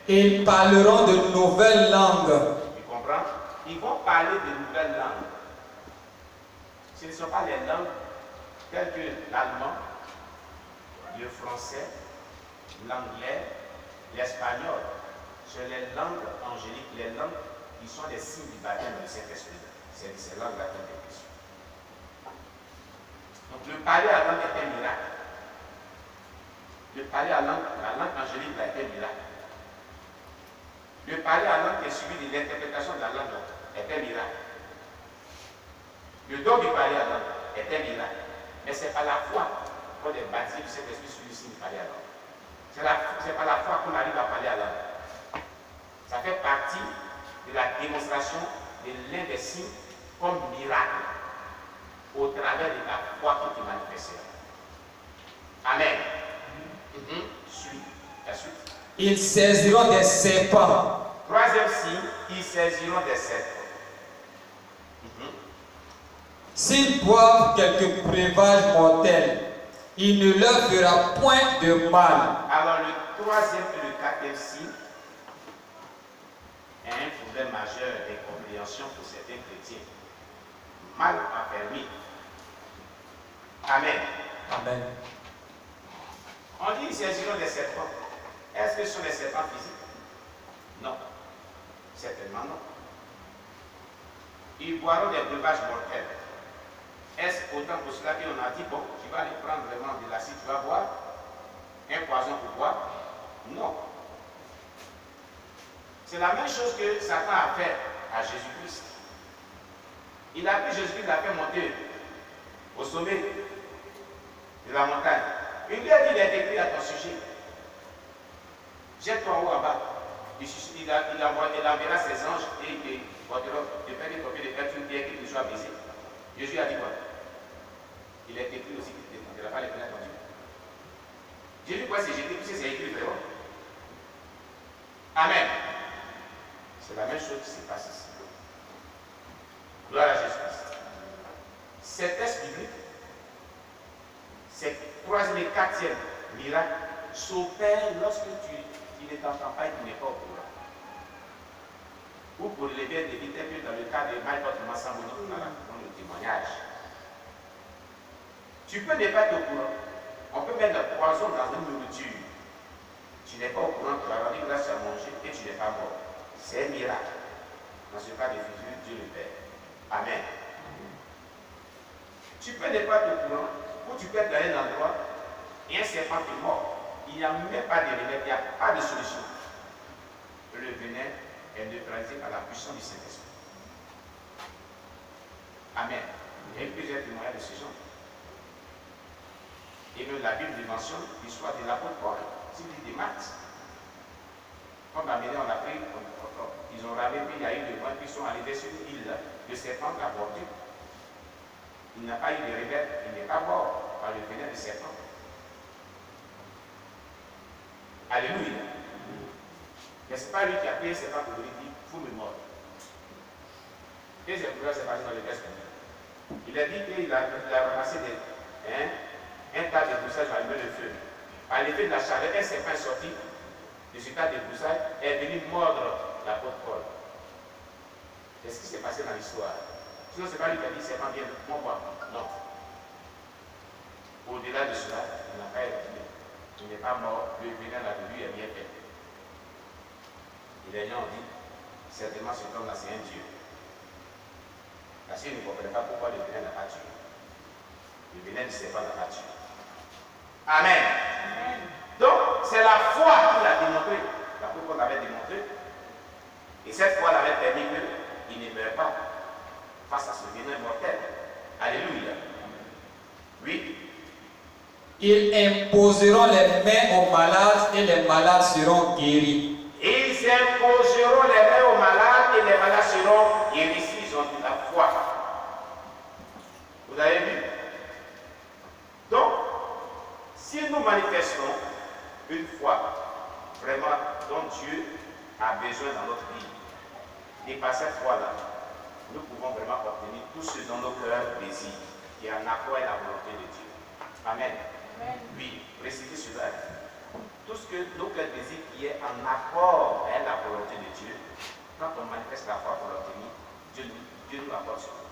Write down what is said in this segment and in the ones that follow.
Et ils parleront de nouvelles langues. Tu comprends? Ils vont parler de nouvelles langues. Ce ne sont pas les langues telles que l'allemand, le français, l'anglais, l'espagnol. C'est les langues angéliques, les langues qui sont des signes du baptême du Saint-Esprit. C'est ces langues-là qui ont été questions. Donc le parler à langue est un miracle. Le parler à langue, la langue angélique est un miracle. Le parler à langue qui est suivi de l'interprétation de la langue est un miracle. Le don du parler à langue est un miracle. Mais ce n'est pas la foi qu'on est baptisé du Saint-Esprit sur le signe du parler à langue. Ce n'est pas la foi qu'on arrive à parler à langue. Ça fait partie de la démonstration de l'un des signes comme miracle au travers de la foi qui est manifestée. Amen. Suis la suite. Ils saisiront des serpents. Troisième signe, ils saisiront des serpents. S'ils boivent quelques breuvages mortels, il ne leur fera point de mal. Alors le troisième et le quatrième signe est un problème majeur d'incompréhension pour certains chrétiens. Mal affermi. Amen. Amen. On dit qu'ils saisiront des serpents. Est-ce que ce sont des serpents physiques? Non. Certainement non. Ils boiront des breuvages mortels. Est-ce autant pour cela qu'on a dit, bon, tu vas aller prendre vraiment de l'acide, tu vas boire un poison pour boire? Non. C'est la même chose que Satan a fait à Jésus-Christ. Il a pris Jésus-Christ, il l'a fait monter au sommet de la montagne. Il lui a dit, il est écrit à ton sujet. Jette-toi en haut en bas. Il enverra ses anges et il te portera de faire des copies de faire une pierre qui te soit brisée. Jésus a dit quoi? Il est écrit aussi qu'il ne défendra pas les pénètres en Dieu. Jésus pourrait se jeter, puisque c'est écrit vraiment. Amen. C'est la même chose qui se passe ici. Gloire à Jésus-Christ. Cet texte biblique, c'est troisième et quatrième miracle, s'opère lorsque tu ne t'entends pas et tu n'es pas au courant. Ou pour les biens d'éviter que dans le cas de Michael Massamboni, dans le témoignage. Tu peux ne pas être au courant. On peut mettre le poison dans une nourriture. Tu n'es pas au courant, tu as rendu grâce à manger et tu n'es pas mort. C'est un miracle. Dans ce cas de figure, Dieu le Père. Amen. Tu peux ne pas être au courant, ou tu peux être dans un endroit et un serpent est mort. Il n'y a même pas de remède, il n'y a pas de solution. Le venin est neutralisé par la puissance du Saint-Esprit. Amen. Il y a plusieurs témoignages de ce genre. Et même la Bible mentionne l'histoire de l'apôtre Paul, c'est dit des maths. Quand on a pris, ils ont ramené, puis il y a eu des gens qui sont arrivés sur une île, le serpent l'a avorté. Il n'a pas eu de remède, il n'est pas mort par le venin du serpent. Alléluia. Mais ce n'est pas lui qui a pris un serpent pour lui dire, il faut me mordre. Et c'est pour ça que c'est passé dans le texte. Il a dit qu'il a ramassé un tas de broussailles, il a allumé le feu. Par l'effet de la chaleur, un serpent est sorti de ce tas de broussailles et est venu mordre l'apôtre Paul. C'est ce qui s'est passé dans l'histoire. Sinon, ce n'est pas lui qui a dit serpent vient, moi quoi. Non. Au-delà de cela, il n'a pas été. Il n'est pas mort, le venin là de lui est bien fait. Et les gens ont dit, certainement cet homme-là c'est un Dieu. Parce qu'il ne comprenait pas pourquoi le venin n'a pas tué. Le venin du serpent n'a pas tué. Amen. Amen. Donc, c'est la foi qui l'a démontré. La foi qu'on avait démontré. Et cette foi l'avait permis qu'il ne meure pas face à ce venin mortel. Alléluia. Oui. Ils imposeront les mains aux malades et les malades seront guéris. Ils imposeront les mains aux malades et les malades seront guéris. Ils ont de la foi. Vous avez vu? Donc, si nous manifestons une foi vraiment dont Dieu a besoin dans notre vie, et par cette foi-là, nous pouvons vraiment obtenir tout ce dont nos cœurs désirent, qui est en accord avec la volonté de Dieu. Amen. Amen. Oui, récitez cela. tout ce que nos cœurs désirent qui est en accord avec la volonté de Dieu, quand on manifeste la foi pour l'obtenir, Dieu nous apporte ce tout.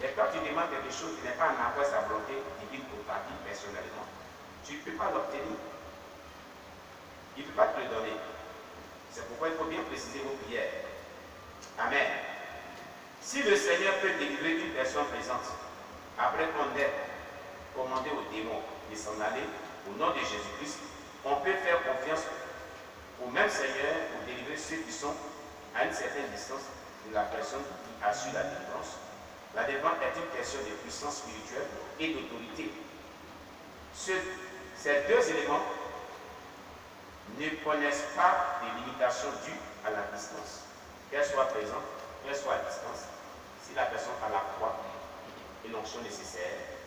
Et quand tu demandes quelque chose qui n'est pas en accord avec sa volonté divine pour ta vie personnellement, tu ne peux pas l'obtenir. Il ne peut pas te le donner. C'est pourquoi il faut bien préciser vos prières. Amen. Si le Seigneur peut délivrer une personne présente, après qu'on ait commandé aux démons de s'en aller, au nom de Jésus-Christ, on peut faire confiance au même Seigneur pour délivrer ceux qui sont à une certaine distance de la personne qui assure la délivrance. La délivrance est une question de puissance spirituelle et d'autorité. Ces deux éléments ne connaissent pas de limitations dues à la distance. Qu'elle soit présente, qu'elle soit à distance, si la personne a la foi et l'onction nécessaire,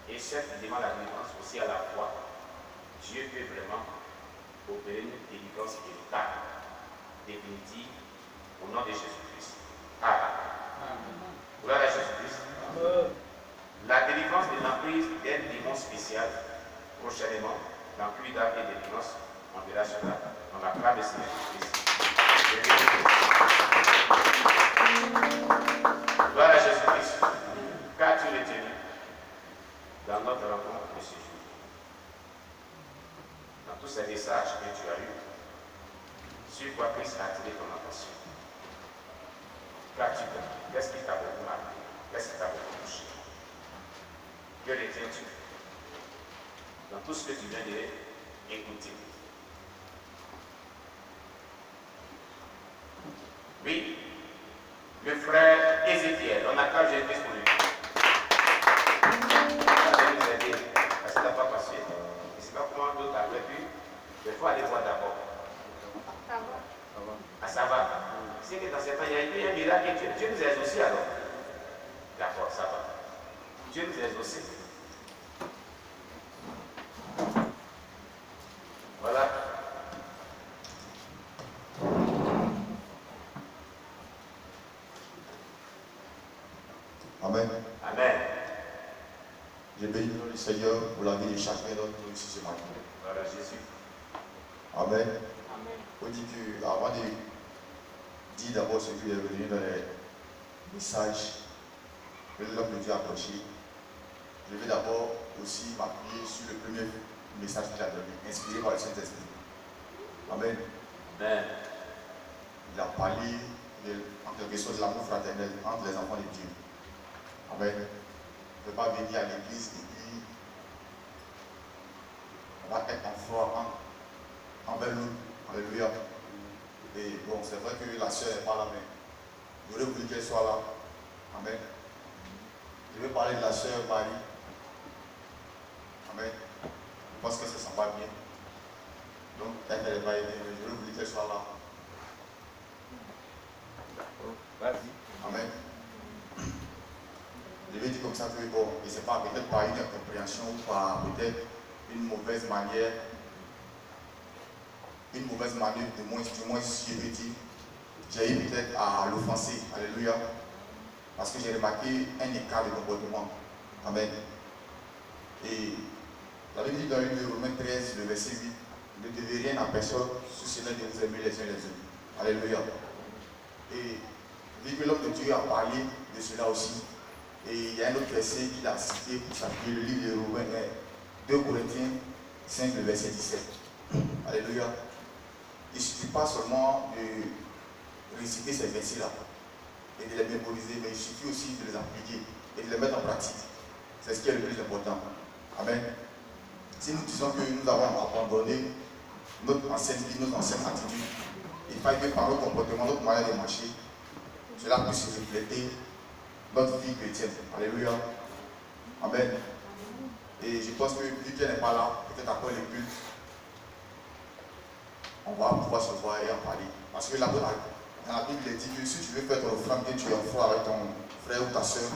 et ceux qui demandent la délivrance aussi à la foi, Dieu peut vraiment opérer une délivrance véritable, définitive, au nom de Jésus-Christ. Amen. Gloire à Jésus-Christ. La délivrance de l'emprise d'un démon spécial, prochainement, dans plus d'âme et délivrance, on verra cela dans la gloire de Jésus-Christ. Gloire à Jésus-Christ. Qu'as-tu retenu dans notre rencontre de ce jour? Dans tous ces messages que tu as eus, sur quoi Christ a attiré ton attention? Qu'as-tu fait? Qu'est-ce qui t'a beaucoup marqué? Qu'est-ce qui t'a beaucoup touché? Que retiens-tu dans tout ce que tu viens d'écouter? Oui, le frère Ézéchiel, on acclame Jésus pour lui. Ça va nous aider, parce qu'il n'a pas passé. Je ne sais pas comment d'autres avaient pu, mais il faut aller voir d'abord. Ah, ça va. C'est que dans ce temps, il y a eu un miracle et Dieu nous a exaucés alors. D'accord, ça va. Dieu nous a exaucés. Voilà. Amen. Amen. Je bénis le nom du Seigneur pour la vie de chacun d'entre nous ici ce matin. Voilà Jésus. Amen. Amen. On dit que avant de dire d'abord ce qui est venu dans les messages que l'homme de Dieu a prêché, je vais d'abord aussi m'appuyer sur le premier message qu'il a donné, inspiré par le Saint-Esprit. Amen. Amen. Il a parlé en quelque sorte de l'amour fraternel entre les enfants de Dieu. Amen. On ne peut pas venir à l'église et puis on va être en foi envers nous. Alléluia. Et bon, c'est vrai que la sœur n'est pas là, mais j'aurais voulu qu'elle soit là. Amen. Je vais parler de la sœur Marie. Amen. Je pense que ça ne sent pas bien. Donc, elle n'est pas aidée, mais j'aurais voulu qu'elle soit là. Vas-y. Amen. Je vais dire comme ça que bon, et c'est pas peut-être par une incompréhension ou par peut-être une mauvaise manière de moins si je veux dire, j'ai eu peut-être à l'offenser. Alléluia. Parce que j'ai remarqué un écart de comportement. Amen. Et la Bible dit dans le livre de Romains 13, le verset 8, ne devez rien à personne, sous cela de vous aimer les uns les autres. Alléluia. Et vu que l'homme de Dieu a parlé de cela aussi, et il y a un autre verset qu'il a cité pour s'appuyer, le livre de Romains 2 Corinthiens 5, le verset 17. Alléluia. Il ne suffit pas seulement de réciter ces versets-là et de les mémoriser, mais il suffit aussi de les appliquer et de les mettre en pratique. C'est ce qui est le plus important. Amen. Si nous disons que nous avons abandonné notre ancienne vie, notre ancienne attitude, il faut que par notre comportement, notre manière de marcher, cela puisse refléter notre vie chrétienne. Alléluia. Amen. Et je pense que vu qu'elle n'est pas là, peut-être après le culte, on va pouvoir se voir et en parler. Parce que là, dans la Bible, il dit que si tu veux faire ton offrande, que tu es en foi avec ton frère ou ta soeur,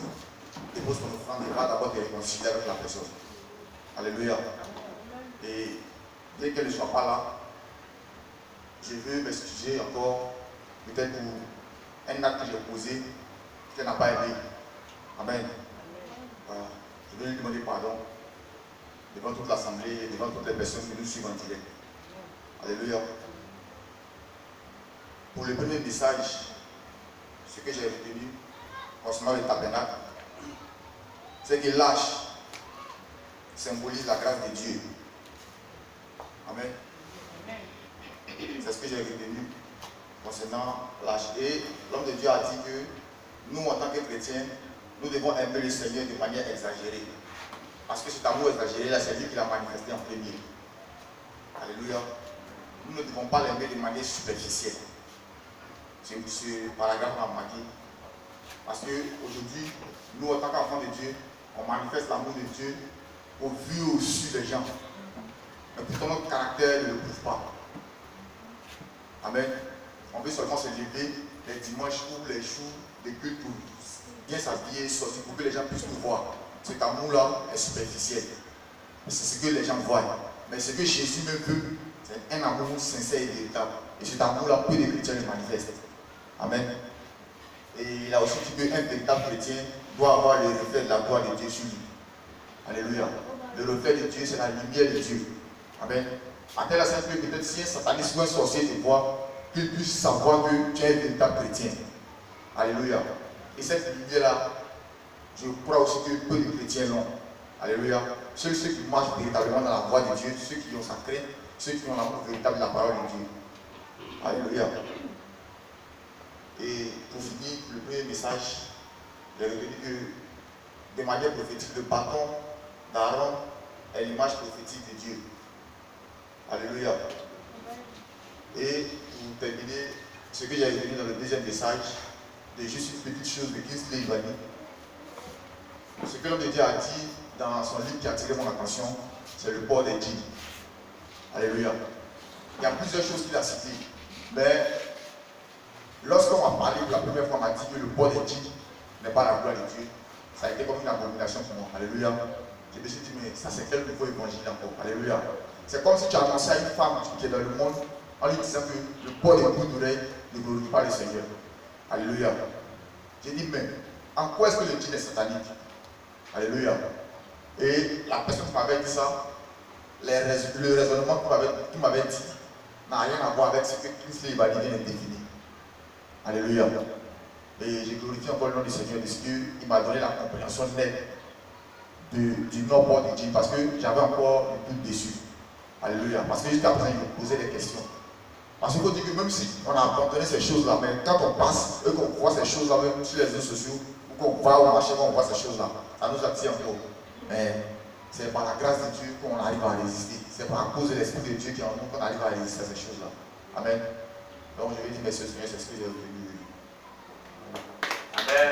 dépose ton offrande et va d'abord te réconcilier avec la personne. Alléluia. Et bien qu'elle ne soit pas là, je veux m'excuser encore, peut-être pour un acte que j'ai posé, qu'elle n'a pas aidé. Amen. Voilà. Je veux lui demander pardon. devant toute l'assemblée, devant toutes les personnes qui nous suivent en direct. Alléluia. Pour le premier message, ce que j'ai retenu concernant le tabernacle, c'est que l'âge symbolise la grâce de Dieu. Amen. C'est ce que j'ai retenu concernant l'âge. Et l'homme de Dieu a dit que nous, en tant que chrétiens, nous devons aimer le Seigneur de manière exagérée. Parce que cet amour exagéré, là, c'est lui qui l'a manifesté en premier. Alléluia. Nous ne devons pas l'aimer de manière superficielle. Ce paragraphe m'a marqué. Parce qu'aujourd'hui, nous, en tant qu'enfants de Dieu, on manifeste l'amour de Dieu au vu et au su des gens. Mais pourtant, notre caractère ne le prouve pas. Amen. On veut seulement se lever les dimanches ou les jours de culte pour bien s'habiller, sortir pour que les gens puissent nous voir. Cet amour-là est superficiel. C'est ce que les gens voient. Mais ce que Jésus me veut, c'est un amour sincère et véritable. Et cet amour-là, peu de chrétiens le manifestent. Amen. Et il a aussi dit qu'un véritable chrétien doit avoir le reflet de la gloire de Dieu sur lui. Alléluia. Le reflet de Dieu, c'est la lumière de Dieu. Amen. À tel point que peut-être si un sataniste ou un sorcier te voit, qu'il puisse savoir que tu es un véritable chrétien. Alléluia. Et cette lumière-là, je crois aussi que peu de chrétiens l'ont. Alléluia. Ceux qui marchent véritablement dans la voie de Dieu, ceux qui ont sa crainte, ceux qui ont l'amour véritable de la parole de Dieu. Alléluia. Et pour finir, le premier message, j'ai retenu que de manière prophétique, le bâton d'Aaron est l'image prophétique de Dieu. Alléluia. Et pour terminer, ce que j'ai retenu dans le deuxième message, de juste une petite chose de Kingsley Ivani. Ce que l'homme de Dieu a dit dans son livre qui a attiré mon attention, c'est le port des jeans. Alléluia. Il y a plusieurs choses qu'il a citées. Mais lorsqu'on m'a parlé pour la première fois, on m'a dit que le port des jeans n'est pas la gloire de Dieu. Ça a été comme une abomination pour moi. Alléluia. Je me suis dit, mais ça c'est quel nouveau évangile encore. Alléluia. C'est comme si tu annonçais à une femme qui est dans le monde en lui disant que le port des boucles d'oreilles ne glorifie pas le Seigneur. Alléluia. J'ai dit, mais en quoi est-ce que le jean est satanique? Alléluia. Et la personne qui m'avait dit ça, le raisonnement qu'il m'avait dit n'a rien à voir avec ce que Kingsley Ivani vient de définir. Alléluia. Et j'ai glorifié encore le nom du Seigneur parce qu'il m'a donné la compréhension nette du non-port du jean parce que j'avais encore le doute dessus. Alléluia. Parce que jusqu'à présent, il me posait des questions. Parce qu'il faut dire que même si on a abandonné ces choses-là, mais quand on passe et qu'on voit ces choses-là, même sur les réseaux sociaux, ou qu'on va au marché, on voit ces choses-là, ça nous attire encore. Mais c'est par la grâce de Dieu qu'on arrive à résister. C'est par cause de l'Esprit de Dieu qui est en nous qu'on arrive à résister à ces choses-là. Amen. Donc je vais dire merci au Seigneur, c'est ce que j'ai retenu. Amen.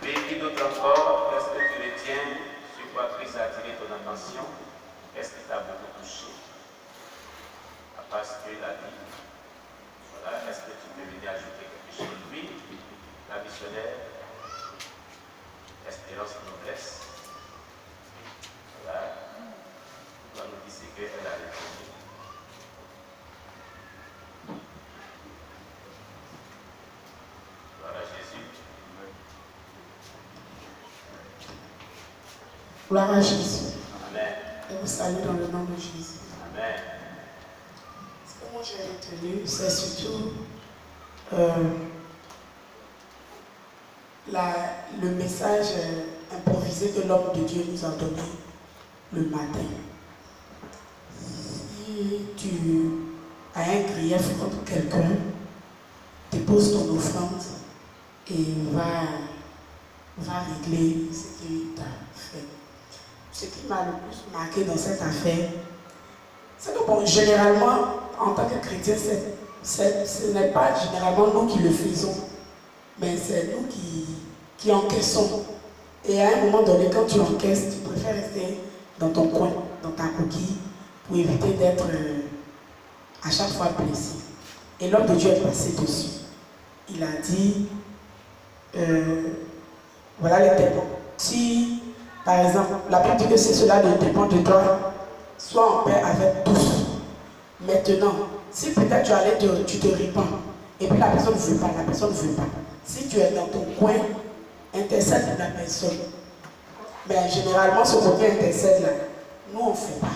Et qui d'autre encore, est-ce que tu retiens sur quoi Christ a attiré ton attention? Est-ce qui t'a beaucoup touché? À part ce qu'il a dit. Voilà. Est-ce que tu peux venir ajouter quelque chose? Oui, la missionnaire, Espérance Noblesse. Voilà. On va nous dire ce qu'elle a répondu. Voilà Jésus. Gloire à Jésus. Amen. Et vous salue dans le nom de Jésus. Amen. Ce que moi j'ai retenu, c'est surtout le message improvisé que l'homme de Dieu nous a donné le matin. Si tu as un grief contre quelqu'un, dépose ton offrande et va régler ce qu'il t'a fait. Ce qui m'a le plus marqué dans cette affaire, c'est que bon, généralement, en tant que chrétien, ce n'est pas généralement nous qui le faisons, mais c'est nous qui encaissons. Et à un moment donné, quand tu encaisses, tu préfères rester dans ton coin, dans ta coquille, pour éviter d'être à chaque fois blessé. Et l'homme de Dieu est passé dessus. Il a dit, voilà les témoins. Si, par exemple, la Bible dit que si cela ne dépend de toi, sois en paix avec tous. Maintenant, si peut-être tu te répands, et puis la personne ne veut pas, Si tu es dans ton coin, intercède pour la personne. Ben, généralement, ce côté intercède là, nous on ne fait pas.